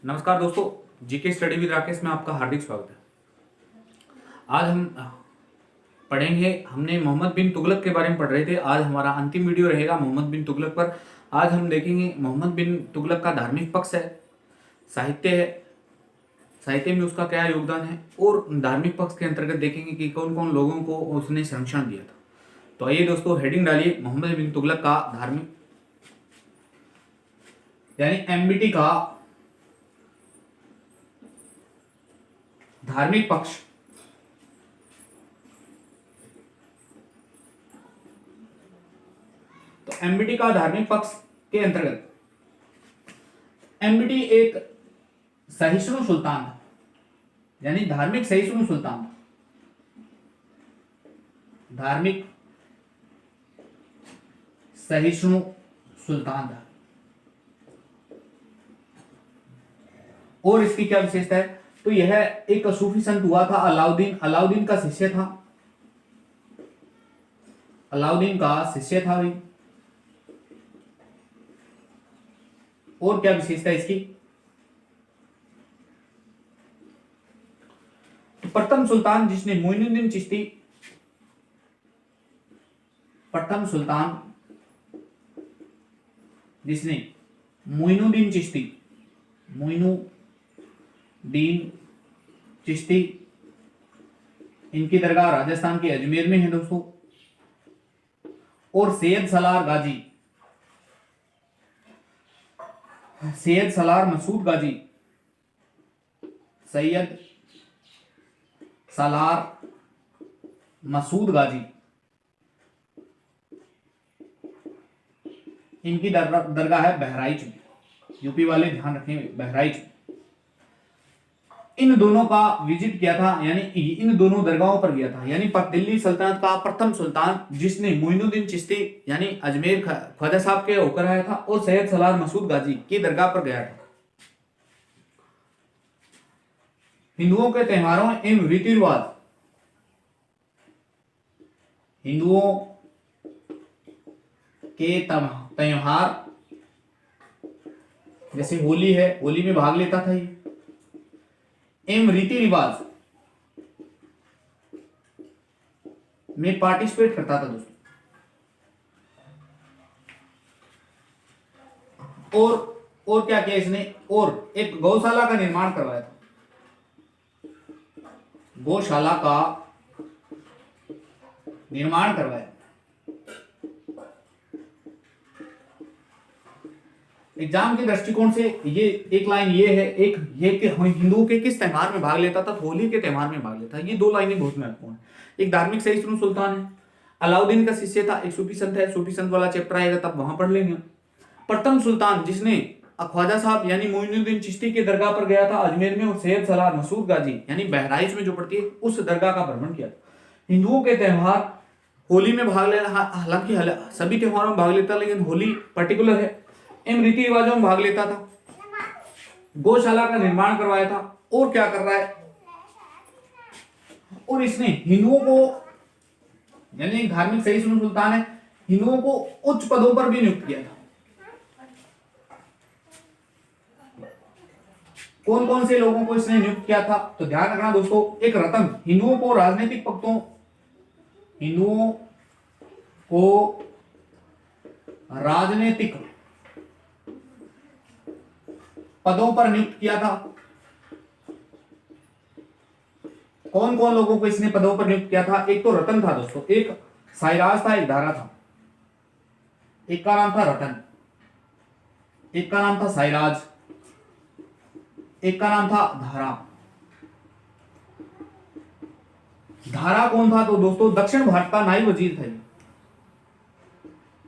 नमस्कार दोस्तों, GK study with Rakesh में आपका हार्दिक स्वागत है। आज हम पढ़ेंगे, हमने मोहम्मद बिन तुगलक के बारे में पढ़ रहे थे। आज हमारा अंतिम वीडियो रहेगा मोहम्मद बिन तुगलक पर। आज हम देखेंगे मोहम्मद बिन तुगलक का धार्मिक पक्ष है, साहित्य है, साहित्य में उसका क्या योगदान है, और धार्मिक पक्ष के अंतर्गत देखेंगे कि कौन कौन लोगों को उसने संरक्षण दिया था। तो आइए दोस्तों, हेडिंग डालिए मोहम्मद बिन तुगलक का धार्मिक यानी एमबीटी का धार्मिक पक्ष। तो एमबीटी का धार्मिक पक्ष के अंतर्गत एमबीटी एक सहिष्णु सुल्तान था, यानी धार्मिक सहिष्णु सुल्तान था। धार्मिक सहिष्णु सुल्तान था। और इसकी क्या विशेषता है? तो यह एक सूफी संत हुआ था। अलाउद्दीन का शिष्य था। अलाउद्दीन का शिष्य था भाई। और क्या विशेषता है इसकी? तो प्रथम सुल्तान जिसने मोइनुद्दीन चिश्ती, प्रथम सुल्तान जिसने मोइनुद्दीन चिश्ती, इनकी दरगाह राजस्थान के अजमेर में है दोस्तों। और सैयद सलार मसूद गाजी, सैयद सलार मसूद गाजी, इनकी दरगाह है बहराइच में। यूपी वाले ध्यान रखें, बहराइच। इन दोनों का विजिट किया था, यानी इन दोनों दरगाहों पर गया था। यानी दिल्ली सल्तनत का प्रथम सुल्तान जिसने मोइनुद्दीन चिश्ती यानी अजमेर ख्वाजा साहब के होकर आया था, और सैयद सलार मसूद गाजी की दरगाह पर गया था। हिंदुओं के त्योहारों एवं रीति रिवाज, हिंदुओं के त्योहार जैसे होली है, होली में भाग लेता था ये। एवं रीति रिवाज में पार्टिसिपेट करता था दोस्तों। और क्या किया इसने? और एक गौशाला का निर्माण करवाया था। गौशाला का निर्माण करवाया। एग्जाम के दृष्टिकोण से ये एक लाइन ये है, एक ये कि हिंदुओं के किस त्योहार में भाग लेता था? तो होली के त्योहार में भाग लेता है। ये दो लाइनें बहुत महत्वपूर्ण है। एक धार्मिक सहिष्णु सुल्तान है, अलाउद्दीन का शिष्य था, एक सूफी संत है। सूफी संत वाला चैप्टर आएगा तब वहां पढ़ लेंगे। प्रथम सुल्तान जिसने ख्वाजा साहब यानी मोइनुद्दीन चिश्ती की दरगाह पर गया था अजमेर में, और सैयद सलार मसूद गाजी यानी बहराइच में जो पड़ती है उस दरगाह का भ्रमण किया। हिंदुओं के त्योहार, होली में भाग लेना, हालांकि सभी त्योहारों में भाग लेता, लेकिन होली पर्टिकुलर है। इन रीति रिवाजों में भाग लेता था। गौशाला का निर्माण करवाया था। और क्या कर रहा है? और इसने हिंदुओं को, यानी धार्मिक सहिष्णु सुल्तान है, हिंदुओं को उच्च पदों पर भी नियुक्त किया था। कौन कौन से लोगों को इसने नियुक्त किया था? तो ध्यान रखना दोस्तों, एक रतन, हिंदुओं को राजनीतिक पदों पर नियुक्त किया था। कौन कौन लोगों को इसने पदों पर नियुक्त किया था? एक तो रतन था दोस्तों, एक साइराज था, एक धारा था। एक का नाम था रतन, एक का नाम था साइराज, एक का नाम था धारा। धारा कौन था? तो दोस्तों दक्षिण भारत का नायब वजीर था,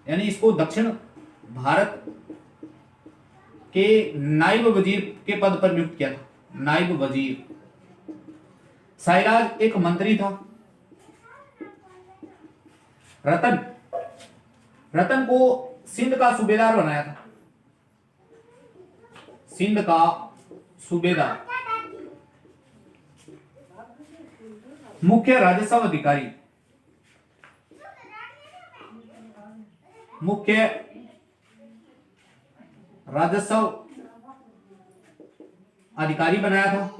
यानी इसको दक्षिण भारत के नायब वजीर के पद पर नियुक्त किया था, नायब वजीर। साइराज एक मंत्री था। रतन को सिंध का सूबेदार बनाया था, सिंध का सूबेदार। मुख्य राजस्व अधिकारी, मुख्य राजस्व अधिकारी बनाया था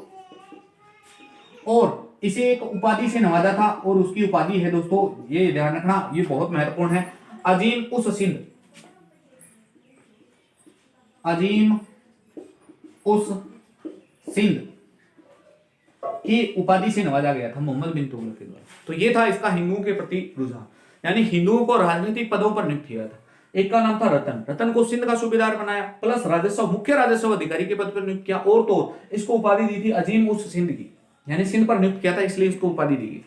और इसे एक उपाधि से नवाजा था, और उसकी उपाधि है दोस्तों, ये ध्यान रखना, ये बहुत महत्वपूर्ण है, अजीम उस सिंध। अजीम उस सिंध की उपाधि से नवाजा गया था मोहम्मद बिन तुगलक के द्वारा। तो ये था इसका हिंदुओं के प्रति रुझान, यानी हिंदुओं को राजनीतिक पदों पर नियुक्त किया था। एक का नाम था रतन, रतन को सिंध का सूबेदार बनाया, प्लस राजस्व मुख्य राजस्व अधिकारी के पद पर नियुक्त किया, और तो इसको उपाधि दी थी अजीम उस सिंध की, यानी सिंध पर नियुक्त किया था, इसलिए इसको उपाधि दी गई।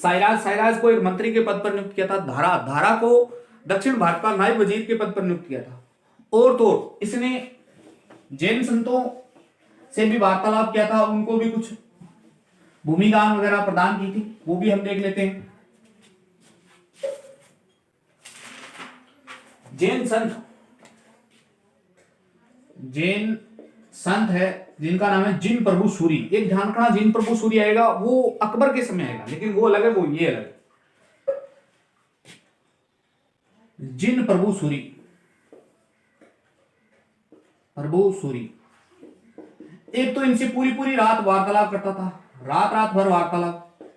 साइराज को एक मंत्री के पद पर नियुक्त किया था। धारा को दक्षिण भारत का नायब वजीर के पद पर नियुक्त किया था, और तो इसने जैन संतों से भी वार्तालाप किया था, उनको भी कुछ भूमिदान वगैरह प्रदान की थी, वो भी हम देख लेते हैं। जैन संत है जिनका नाम है जिन प्रभु सूरी। एक ध्यान रखना, जिन प्रभु सूरी आएगा वो अकबर के समय आएगा, लेकिन वो अलग है, वो ये अलग है। जिन प्रभु सूरी एक तो इनसे पूरी रात वार्तालाप करता था, रात भर वार्तालाप,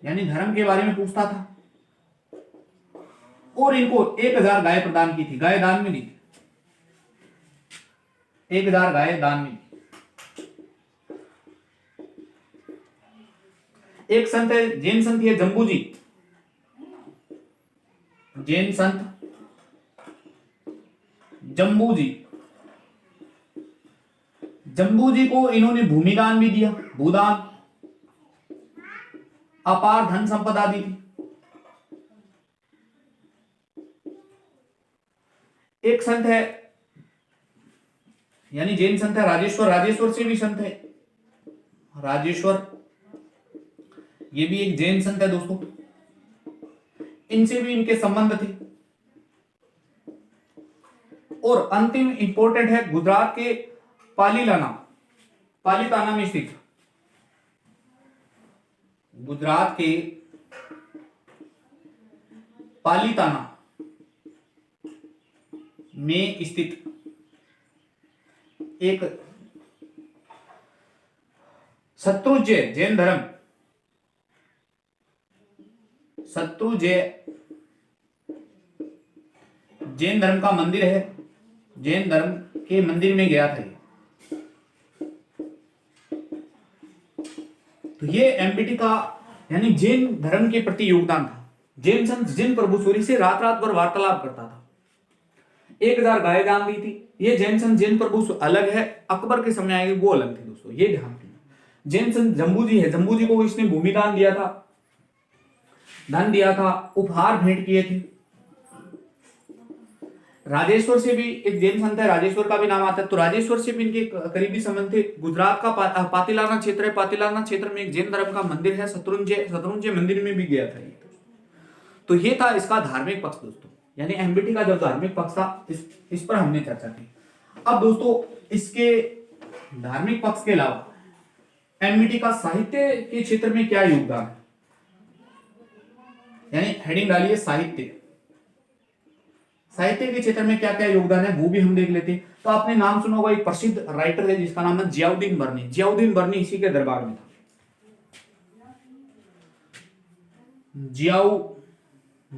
यानी धर्म के बारे में पूछता था, और इनको 1000 गाय प्रदान की थी, गाय दान में दी, 1000 गाय दान में। एक संत है, जैन संत है जम्बू जी, जैन संत जम्बू जी। जम्बू जी को इन्होंने भूमिदान भी दिया, भूदान, अपार धन संपदा दी थी। एक संत है, यानी जैन संत है राजेश्वर से भी संत है राजेश्वर, ये भी एक जैन संत है दोस्तों, इनसे भी इनके संबंध थे। और अंतिम इंपॉर्टेंट है गुजरात के पालीताना में स्थित, गुजरात के पालीताना में स्थित एक शत्रुंजय जैन धर्म, जैन धर्म का मंदिर है, जैन धर्म के मंदिर में गया था ये। तो ये एमबीटी का यानी जैन धर्म के प्रति योगदान था। जैन संत जिन प्रभु सूरी से रात भर वार्तालाप करता था, 1000 गाय दान दी थी। ये जैन संत जैन प्रभु अलग है, अकबर के समय आएगी वो अलग थे दोस्तों, ये ध्यान रखना। जैन संत जम्बू जी है, जम्बू जी को इसने भूमिदान दिया था, धन दिया था, उपहार भेंट किए थे। राजेश्वर से भी एक जैन संत है, राजेश्वर का भी नाम आता है, तो राजेश्वर से भी इनके करीबी संबंध थे। गुजरात का पातिलाना क्षेत्र है, पातिलाना क्षेत्र में एक जैन धर्म का मंदिर है, शत्रुंजय मंदिर में भी गया था ये। तो ये था इसका धार्मिक पक्ष दोस्तों, यानी एमबीटी का जो धार्मिक पक्ष था इस पर हमने चर्चा की। अब दोस्तों इसके धार्मिक पक्ष के अलावा एमबीटी का साहित्य के क्षेत्र में क्या योगदान है, यानी हेडिंग डालिए साहित्य के क्षेत्र में क्या क्या योगदान है वो भी हम देख लेते हैं। तो आपने नाम सुना होगा, एक प्रसिद्ध राइटर है जिसका नाम है जियाउद्दीन बर्नी। जियाउद्दीन बर्नी इसी के दरबार में था।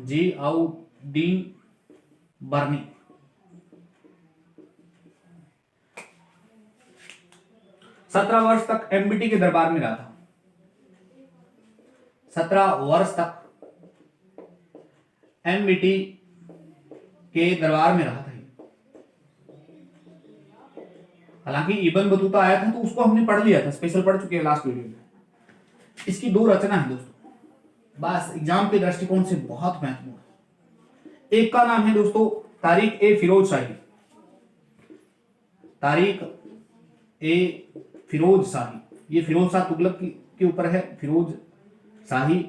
जियाउद्दीन बर्नी 17 वर्ष तक एमबीटी के दरबार में रहा था। 17 वर्ष तक एमबीटी के दरबार में रहा था। हालांकि इब्न बतूता आया था तो उसको हमने पढ़ लिया था, स्पेशल पढ़ चुके हैं लास्ट वीडियो में। इसकी 2 रचना है दोस्तों, बस एग्जाम के दृष्टिकोण से बहुत महत्वपूर्ण है। एक का नाम है दोस्तों तारीख ए फिरोज शाही। तारीख ए फिरोज शाही, ये फिरोज शाह तुगलक के ऊपर है, फिरोज शाही।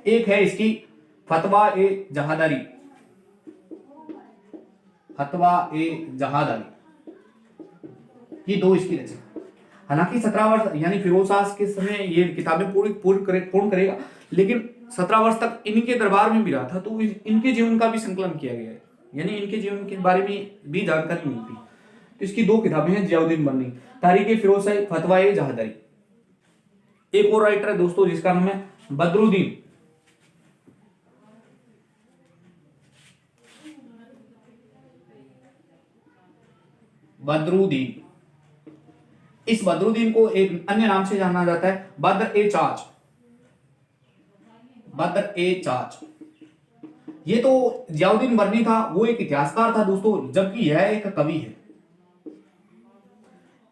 एक है इसकी फतवा ए जहादारी, फतवा ए जहादारी, ये 2 इसकी रचना। हालांकि 17 वर्ष यानी फिरोज शाह के समय ये किताबें पूर्ण करेगा, लेकिन 17 वर्ष तक इनके दरबार में भी रहा था, तो इनके जीवन का भी संकलन किया गया है। यानी इनके जीवन के बारे में भी जानकारी मिलती है। तो इसकी दो किताबें हैं, जियाउद्दीन बर्नी, तारीख फिरोज़शाही, फतवाए जहादरी। एक और राइटर है दोस्तों जिसका नाम है बदरुद्दीन। बदरुद्दीन, इस बदरुद्दीन को एक अन्य नाम से जाना जाता है बद्र ए चाच। बद्र ए चाच। ये तो जियाउद्दीन बर्नी था, वो एक इतिहासकार था दोस्तों, जबकि यह एक कवि है।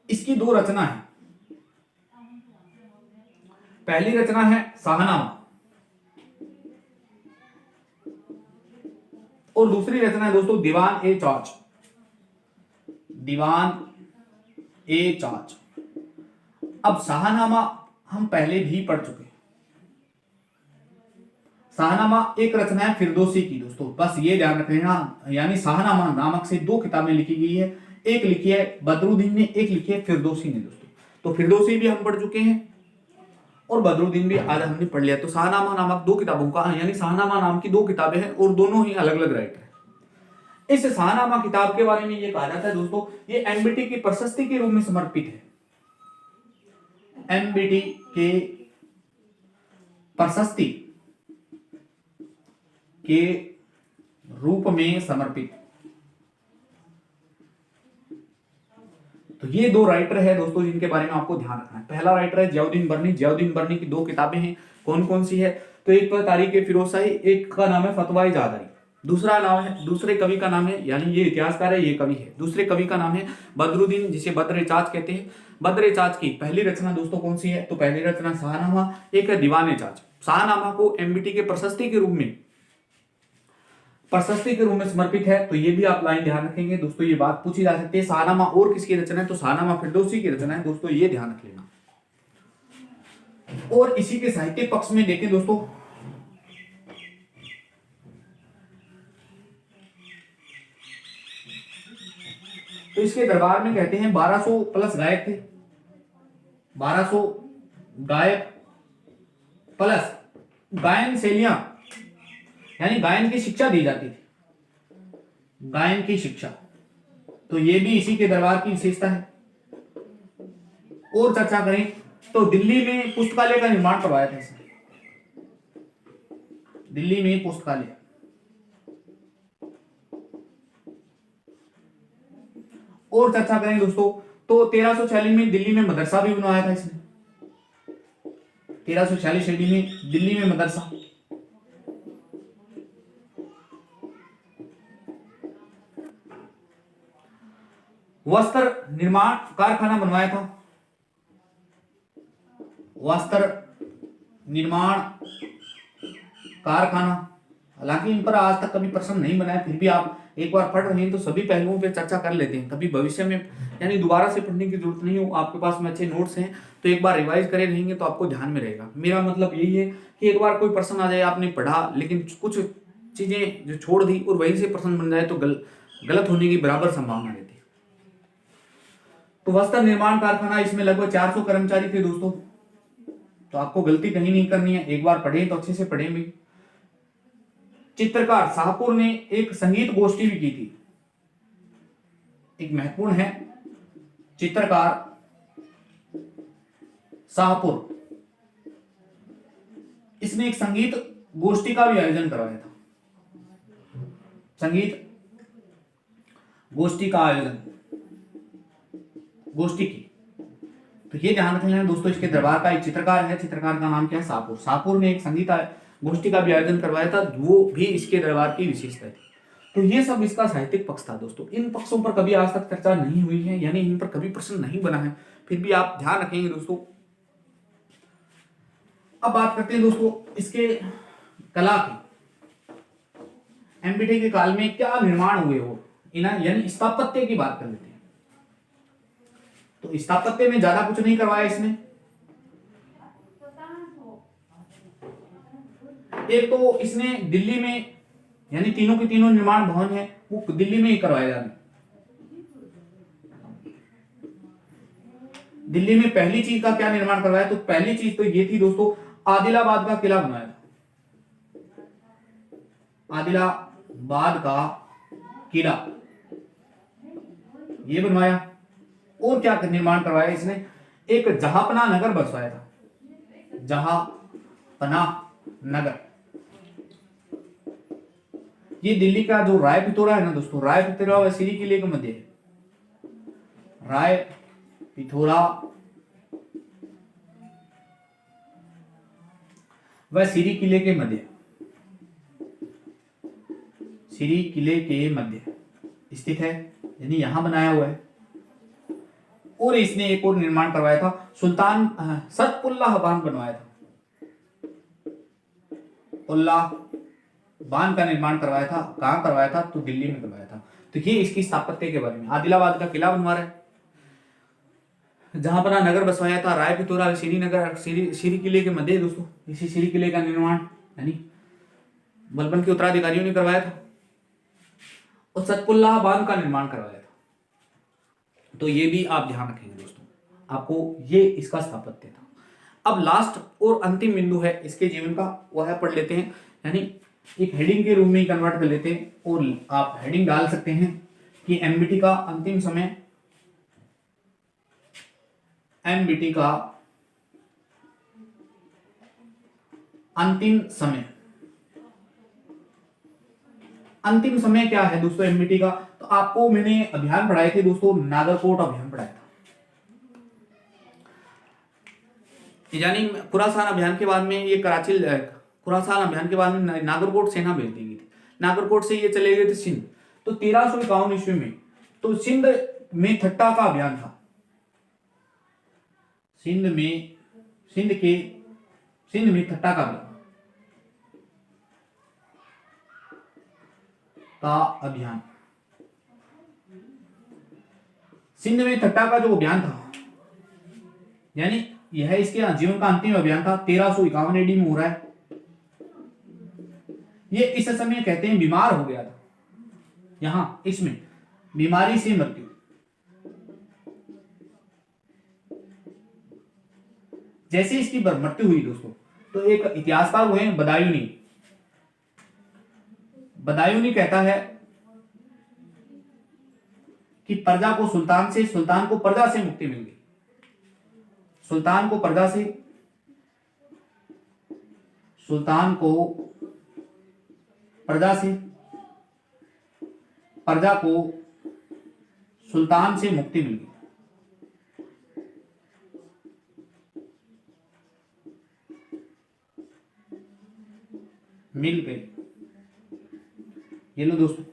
इसकी दो रचना है। पहली रचना है शाहनामा और दूसरी रचना है दोस्तों दीवान ए चाच। दीवान ए चाच। अब शाहनामा हम पहले भी पढ़ चुके हैं। शाहनामा एक रचना है फिरदौसी की दोस्तों, बस ये ध्यान रख लेना। यानी शाहनामा नामक से दो किताबें लिखी गई है, एक लिखी है बदरुद्दीन ने, एक लिखी है फिरदौसी ने दोस्तों। तो फिरदौसी भी हम पढ़ चुके हैं और बदरुद्दीन भी आज हमने पढ़ लिया। तो शाहनामा नामक दो किताबों का, यानी शाहनामा नाम की दो किताबें हैं और दोनों ही अलग अलग राइटर हैं। इस शाहनामा किताब के बारे में ये कहा जाता है दोस्तों, ये एमबीटी की प्रशस्ति के रूप में समर्पित है। एमबीटी के प्रशस्ति के रूप में समर्पित। तो ये दो राइटर है दोस्तों जिनके बारे में आपको ध्यान रखना है। पहला राइटर है जियाउद्दीन बर्नी। जियाउद्दीन बर्नी की दो किताबें हैं, कौन कौन सी है? तो एक तो तारीख फिरोज़शाही, एक का नाम है फतवाए जहादरी। दूसरा नाम है, दूसरे कवि का नाम है, यानी ये इतिहासकार है, ये कवि है, दूसरे कवि का नाम है बदरुद्दीन, जिसे बद्र ए चाच कहते हैं। बद्र ए चाच की पहली रचना दोस्तों कौन सी है? तो पहली रचना शाहनामा, एक है दीवान ए चाच। शाहनामा को एमबीटी के प्रशस्ति के रूप में समर्पित है। तो ये भी आप लाइन ध्यान रखेंगे दोस्तों, ये बात पूछी जा सकती है। शाहनामा और किसकी रचना है? तो शाहनामा फिरदौसी की रचना है दोस्तों, ये ध्यान रख लेना। और इसी के साहित्यिक पक्ष में देखें दोस्तों, तो इसके दरबार में कहते हैं 1200 प्लस गायक थे। 1200 गायक प्लस गायन शैलियां, यानी गायन की शिक्षा दी जाती थी। गायन की शिक्षा, तो ये भी इसी के दरबार की विशेषता है। और चर्चा करें तो दिल्ली में पुस्तकालय का निर्माण करवाया था इसने। दिल्ली में पुस्तकालय। और चर्चा करें दोस्तों तो 1346 में दिल्ली में मदरसा भी बनवाया था इसने। 1346 ईस्वी में दिल्ली में मदरसा। वस्त्र निर्माण कारखाना बनवाया था। वस्त्र निर्माण कारखाना, हालांकि इन पर आज तक कभी प्रश्न नहीं बनाया, फिर भी आप एक बार पढ़ रहे हैं तो सभी पहलुओं पे चर्चा कर लेते हैं, कभी भविष्य में यानी दोबारा से पढ़ने की जरूरत नहीं हो। आपके पास में अच्छे नोट्स हैं तो एक बार रिवाइज करे रहेंगे तो आपको ध्यान में रहेगा। मेरा मतलब यही है कि एक बार कोई प्रश्न आ जाए, आपने पढ़ा लेकिन कुछ चीजें जो छोड़ दी और वहीं से प्रश्न बन जाए तो गलत होने की बराबर संभावना रहती है। तो वस्त्र निर्माण कारखाना, इसमें लगभग 400 कर्मचारी थे दोस्तों। तो आपको गलती कहीं नहीं करनी है, एक बार पढ़े तो अच्छे से पढ़े भी। चित्रकार शाहपुर ने एक संगीत गोष्ठी भी की थी। एक महत्वपूर्ण है चित्रकार शाहपुर, इसने एक संगीत गोष्ठी का भी आयोजन करवाया था। संगीत गोष्ठी का आयोजन, गोष्ठी की। तो ये ध्यान रख लेना दोस्तों, इसके दरबार का एक चित्रकार है, चित्रकार का नाम क्या है? शाहपुर। शाहपुर ने एक संगीत गोष्ठी का भी आयोजन करवाया था, वो भी इसके दरबार की विशेषता थी। तो ये सब इसका साहित्यिक पक्ष था दोस्तों। इन पक्षों पर कभी आज तक चर्चा नहीं हुई है, यानी इन पर कभी प्रश्न नहीं बना है, फिर भी आप ध्यान रखेंगे दोस्तों। अब बात करते हैं दोस्तों इसके कला की। एमबीटी के काल में क्या निर्माण हुए हो, यानी स्थापत्य की बात कर लेते हैं। तो स्थापत्य में ज्यादा कुछ नहीं करवाया इसने। एक तो इसने दिल्ली में, यानी तीनों के तीनों निर्माण भवन है वो दिल्ली में ही करवाए जाने। दिल्ली में पहली चीज का क्या निर्माण करवाया? तो पहली चीज तो ये थी दोस्तों, आदिलाबाद का किला बनवाया था। आदिलाबाद का किला ये बनवाया। और क्या निर्माण करवाया इसने, एक जहांपनाह नगर बसवाया था, जहांपनाह नगर। ये दिल्ली का जो राय पिथौरा है ना दोस्तों, राय पिथौरा व सीरी किले के मध्य है, राय पिथौरा व सीरी किले के मध्य, सीरी किले के मध्य स्थित है, यानी यहां बनाया हुआ है। और इसने एक और निर्माण करवाया था, सुल्तान सतपुल्लाह बांध बनवाया था, पुल्लाह बांध का निर्माण करवाया था। कहां करवाया था, तो दिल्ली में करवाया था। तो ये इसकी स्थापत्य के बारे में। आदिलाबाद का किला बनवा रहा है, जहांपनाह नगर बसवाया था, राय पिथौरा श्रीनगर श्री किले के मध्य दोस्तों। इसी श्री किले का निर्माण यानी बलबन के उत्तराधिकारियों ने करवाया था। और सतपुल्लाह बांध का निर्माण करवाया था। तो ये भी आप ध्यान रखेंगे दोस्तों, आपको ये इसका स्थापत्य था। अब लास्ट और अंतिम बिंदु है इसके जीवन का, वह पढ़ लेते हैं, यानी एक हेडिंग के रूप में ही कन्वर्ट कर लेते हैं। और आप हेडिंग डाल सकते हैं कि एमबीटी का अंतिम समय, एमबीटी का अंतिम समय। अंतिम समय क्या है दोस्तों एमबीटी का, तो आपको मैंने अभियान पढ़ाए थे दोस्तों, नागरकोट अभियान पढ़ाया था। यानी खुरासान अभियान के बाद में ये कराची, खुरासान अभियान के बाद में नागरकोट सेना भेज दी गई थी। नागरकोट से ये चले गए थे सिंध। तो 1351 ईस्वी में तो सिंध में ठट्टा का अभियान था। सिंध में ठट्टा का अभियान, सिंध में ठट्टा का जो अभियान था, यानी यह इसके जीवन का अंतिम अभियान था। 1351 एडी में हो रहा है। ये इस समय कहते हैं बीमार हो गया था, यहां इसमें बीमारी से मृत्यु। जैसे इसकी मृत्यु हुई दोस्तों, तो एक इतिहासकार हुए बदायूनी। बदायूनी कहता है कि प्रजा को सुल्तान से, सुल्तान को प्रजा से मुक्ति मिल गई। सुल्तान को प्रजा से, सुल्तान को प्रजा से, प्रजा को सुल्तान से मुक्ति मिल गई। मिल गई। ये लो दोस्तों,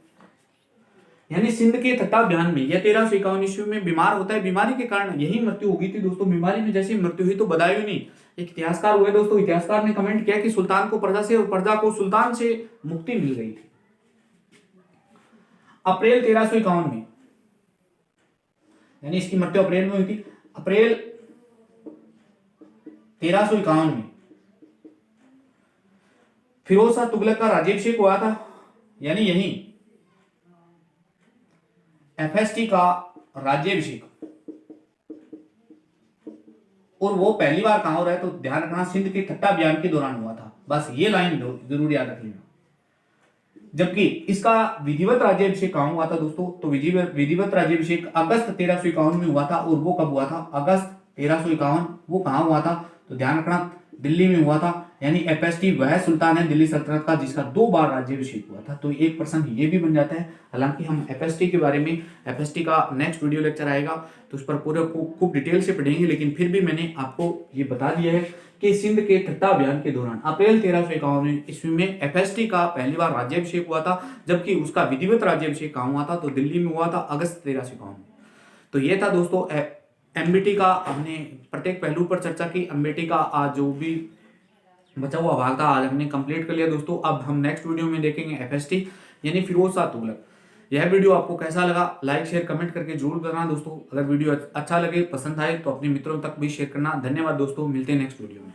यानी सिंध के ठट्टा अभियान में यह 1351 ईस्वी में बीमार होता है। बीमारी के कारण यही मृत्यु हो गई थी दोस्तों। बीमारी में जैसी मृत्यु हुई तो बदायूनी एक इतिहासकार हुए दोस्तों। इतिहासकार ने कमेंट किया कि सुल्तान को प्रजा से और प्रजा को सुल्तान से मुक्ति मिल गई थी। अप्रैल 1351 में, यानी इसकी मृत्यु अप्रैल में हुई थी। अप्रैल 1351 में फिरोज शाह तुगलक का राज्याभिषेक हुआ था, यानी यही एफएसटी का राज्याभिषेक। और वो पहली बार कहां हो रहा है, तो ध्यान रखना सिंध के ठट्टा अभियान के दौरान हुआ था। बस ये लाइन जरूर याद रख लेना। जबकि इसका विधिवत राज्याभिषेक कहां हुआ था दोस्तों, तो विधिवत राज्याभिषेक अगस्त 1351 में हुआ था। और वो कब हुआ था, अगस्त 1351। वो कहां हुआ था, तो ध्यान रखना दिल्ली में हुआ था। यानी एफएसटी वह सुल्तान है दिल्ली सल्तनत का जिसका 2 बार राज्याभिषेक हुआ था। तो 1% ये भी बन जाता है। हालांकि हम एफएसटी के बारे में, एफएसटी का नेक्स्ट वीडियो लेक्चर आएगा तो उस पर पूरे खूब डिटेल से पढ़ेंगे। लेकिन फिर भी मैंने आपको ये बता दिया है कि सिंध के ठट्टा अभियान के दौरान अप्रैल 1351 ईस्वी में एफएसटी का पहली बार राज्याभिषेक हुआ था। जबकि उसका विधिवत राज्याभिषेक कहां हुआ था, तो दिल्ली में हुआ था अगस्त 1351 में। तो ये था दोस्तों एमबीटी का, हमने प्रत्येक पहलू पर चर्चा की। एमबीटी का आज जो भी बचा हुआ भाग था आज हमने कंप्लीट कर लिया दोस्तों। अब हम नेक्स्ट वीडियो में देखेंगे एफएसटी यानी फिरोज शाह तुगलक। यह वीडियो आपको कैसा लगा, लाइक शेयर कमेंट करके जरूर करना दोस्तों। अगर वीडियो अच्छा लगे, पसंद आए तो अपने मित्रों तक भी शेयर करना। धन्यवाद दोस्तों, मिलते हैं नेक्स्ट वीडियो में।